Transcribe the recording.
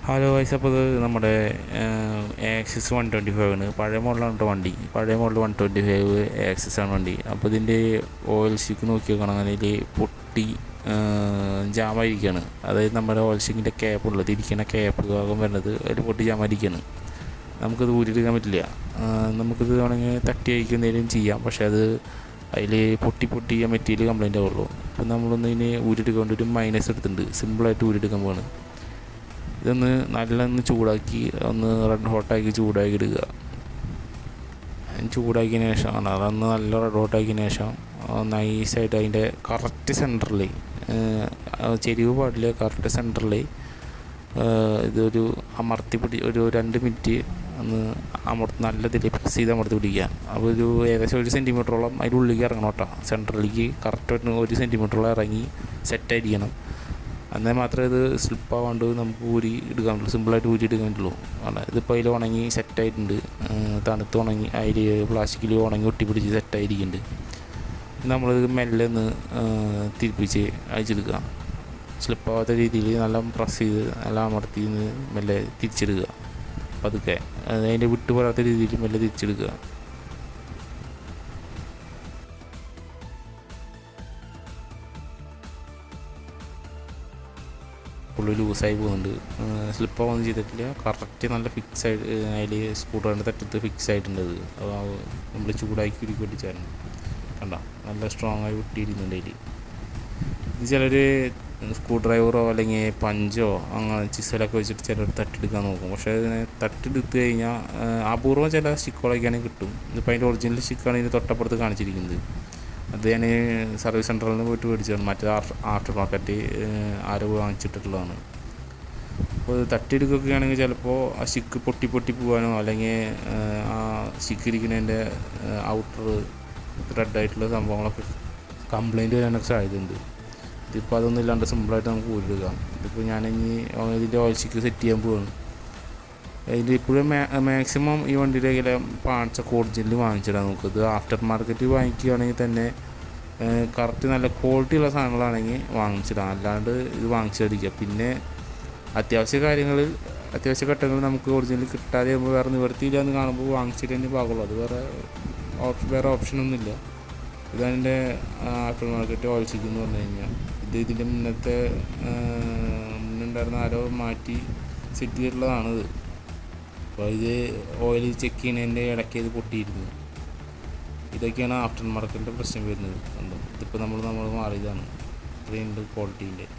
Hello guys, അപ്പോൾ ഇത് നമ്മുടെ ആക്സിസ് 125 ആണ്. പഴയ മോഡലാണ് കേട്ടോ വണ്ടി. പഴയ മോഡൽ 125 ആക്സിസ് ആണ് വണ്ടി. അപ്പോൾ ഇതിൻ്റെ ഓയിൽ ഷീക്ക് നോക്കി നോക്കണം. അതിൽ പൊട്ടി ജാമായിരിക്കുകയാണ്. അതായത് നമ്മുടെ ഓയിൽ ഷീക്കിൻ്റെ ക്യാപ്പ് ഉള്ളത്, ഇരിക്കുന്ന ക്യാപ്പ് ഭാഗം വരുന്നത് അതിൽ പൊട്ടി ജാമായിരിക്കുകയാണ്. നമുക്കത് ഊരിയെടുക്കാൻ പറ്റില്ല. നമുക്കിത് വേണമെങ്കിൽ തട്ടി അയക്കുന്നതിനും ചെയ്യാം, പക്ഷേ അത് അതിൽ പൊട്ടി ആ മെറ്റീരിയൽ കംപ്ലൈൻ്റ് ആവുള്ളൂ. അപ്പോൾ നമ്മളൊന്ന് ഇതിന് ഊരിയെടുക്കാൻ വേണ്ടി ഒരു മൈനസ് എടുത്തിട്ടുണ്ട്. സിമ്പിളായിട്ട് ഊരിയെടുക്കാൻ പോവാണ്. ഇതൊന്ന് നല്ലൊന്ന് ചൂടാക്കി ഒന്ന് റെഡ് ഹോട്ടാക്കി ചൂടാക്കി ഇടുക. ചൂടാക്കിയതിന് ശേഷം അതൊന്ന് നല്ല റെഡ് ഹോട്ടാക്കിയതിന് ശേഷം നൈസായിട്ട് അതിൻ്റെ കറക്റ്റ് സെൻറ്ററിൽ, ചെരിവ് പാടില്ല, കറക്റ്റ് സെൻറ്ററിൽ ഇതൊരു ഒരു 2 മിനിറ്റ് ഒന്ന് നല്ല പ്രസ് ചെയ്ത് അമർത്തി പിടിക്കുക. അപ്പോൾ ഏകദേശം 1 സെൻറ്റിമീറ്ററോളം അതിൻ്റെ ഉള്ളിലേക്ക് ഇറങ്ങണം കേട്ടോ. സെൻറ്ററിലേക്ക് കറക്റ്റ് 1 സെൻറ്റിമീറ്ററോളം ഇറങ്ങി സെറ്റായിരിക്കണം. എന്നാൽ മാത്രമേ ഇത് സ്ലിപ്പാവാണ്ട് നമുക്ക് ഊരി എടുക്കാൻ പറ്റുള്ളൂ, സിമ്പിളായിട്ട് ഊരി എടുക്കാൻ പറ്റുള്ളൂ. ഇതിപ്പോൾ അതിൽ ഉണങ്ങി സെറ്റായിട്ടുണ്ട്, തണുത്ത് ഉണങ്ങി അതിൽ പ്ലാസ്റ്റിക്കിൽ ഉണങ്ങി ഒട്ടിപ്പിടിച്ച് സെറ്റായിരിക്കുന്നുണ്ട്. നമ്മളിത് മെല്ലെ ഒന്ന് തിരിപ്പിച്ച് അയച്ചെടുക്കുക. സ്ലിപ്പാവാത്ത രീതിയിൽ നല്ല പ്രസ് ചെയ്ത് നല്ല അമർത്തി മെല്ലെ തിരിച്ചെടുക്കുക. പതുക്കെ അതിൻ്റെ വിട്ടു പോരാത്ത രീതിയിൽ മെല്ലെ തിരിച്ചെടുക്കുക. ഫുള്ള് ലൂസായി പോകുന്നുണ്ട്. സ്ലിപ്പാവൊന്നും ചെയ്തിട്ടില്ല, കറക്റ്റ് നല്ല ഫിക്സ് ആയിട്ട് അതിൽ സ്ക്രൂ ഡ്രൈവറിൻ്റെ തട്ടത്ത് ഫിക്സ് ആയിട്ടുണ്ട്. അത് നമ്മൾ ചൂടാക്കി ഉരുക്കി പൊട്ടിച്ചായിരുന്നു. കണ്ട നല്ല സ്ട്രോങ് ആയി വിട്ടിരിക്കുന്നുണ്ട് അതിൽ. ഇത് ചിലർ സ്ക്രൂ ഡ്രൈവറോ അല്ലെങ്കിൽ പഞ്ചോ അങ്ങനെ ചിസലൊക്കെ വെച്ചിട്ട് ചിലർ തട്ടെടുക്കാൻ നോക്കും. പക്ഷേ അതിനെ തട്ടെടുത്ത് കഴിഞ്ഞാൽ അപൂർവം ചില സ്റ്റിക്കുകളൊക്കെയാണെങ്കിൽ കിട്ടും. ഇതിപ്പോൾ അതിൻ്റെ ഒറിജിനൽ സ്റ്റിക്കാണ് ഇതിന് തൊട്ടപ്പുറത്ത് കാണിച്ചിരിക്കുന്നത്. അത് ഞാൻ സർവീസ് സെൻറ്ററിൽ നിന്ന് പോയിട്ട് മേടിച്ചതാണ്. മറ്റേ ആഫ്റ്റർ മാർക്കറ്റ് ആരോ വാങ്ങിച്ചിട്ടുള്ളതാണ്. അപ്പോൾ തട്ടിയെടുക്കുകയൊക്കെ ആണെങ്കിൽ ചിലപ്പോൾ ആ സ്റ്റിക്ക് പൊട്ടി പോകാനോ അല്ലെങ്കിൽ ആ സ്റ്റിക്ക് ഇരിക്കുന്നതിൻ്റെ ഔട്ടർ റെഡായിട്ടുള്ള സംഭവങ്ങളൊക്കെ കംപ്ലൈൻറ്റ് വരാനൊക്കെ സാധ്യതയുണ്ട്. ഇതിപ്പോൾ അതൊന്നും ഇല്ലാണ്ട് സിമ്പിളായിട്ട് നമുക്ക് ഊരിയെടുക്കാം. ഇതിപ്പോൾ ഞാനിനി ഇതിൻ്റെ ഓയിൽ സ്റ്റിക്ക് സെറ്റ് ചെയ്യാൻ പോവാണ്. ഇതിൽ ഇപ്പോഴും മാക്സിമം ഈ വണ്ടിയുടെ കയ്യിലെ പാർട്സൊക്കെ ഒറിജിനൽ വാങ്ങിച്ചിടാം. നമുക്കിത് ആഫ്റ്റർ മാർക്കറ്റ് വാങ്ങിക്കുകയാണെങ്കിൽ തന്നെ കറക്റ്റ് നല്ല ക്വാളിറ്റി ഉള്ള സാധനങ്ങളാണെങ്കിൽ വാങ്ങിച്ചിടാം. അല്ലാണ്ട് ഇത് വാങ്ങിച്ചടിക്കുക. പിന്നെ അത്യാവശ്യ ഘട്ടങ്ങളിൽ നമുക്ക് ഒറിജിനൽ കിട്ടാതെ ആകുമ്പോൾ വേറെ നിവർത്തിയില്ല എന്ന് കാണുമ്പോൾ വാങ്ങിച്ചിട്ട് തന്നെ പാകുള്ളൂ. അത് വേറെ ഓപ്ഷനൊന്നുമില്ല. ഇതതിൻ്റെ ആഫ്റ്റർ മാർക്കറ്റ് ഓയിൽ ഷീക്ക് എന്ന് പറഞ്ഞു കഴിഞ്ഞാൽ ഇതിൻ്റെ മുന്നുണ്ടായിരുന്ന ആരോ മാറ്റി സെറ്റ് ചെയ്തിട്ടുള്ളതാണിത്. അപ്പോൾ ഇത് ഓയിൽ ചെക്ക് ചെയ്യുന്നതിൻ്റെ ഇടയ്ക്ക് ഇത് പൊട്ടിയിരുന്നു. ഇതൊക്കെയാണ് ആഫ്റ്റർ മാർക്കറ്റിൻ്റെ പ്രശ്നം വരുന്നത്. ഇതിപ്പോൾ നമ്മൾ മാറിയതാണ്. ഇത്രയുണ്ട് ക്വാളിറ്റീൻ്റെ.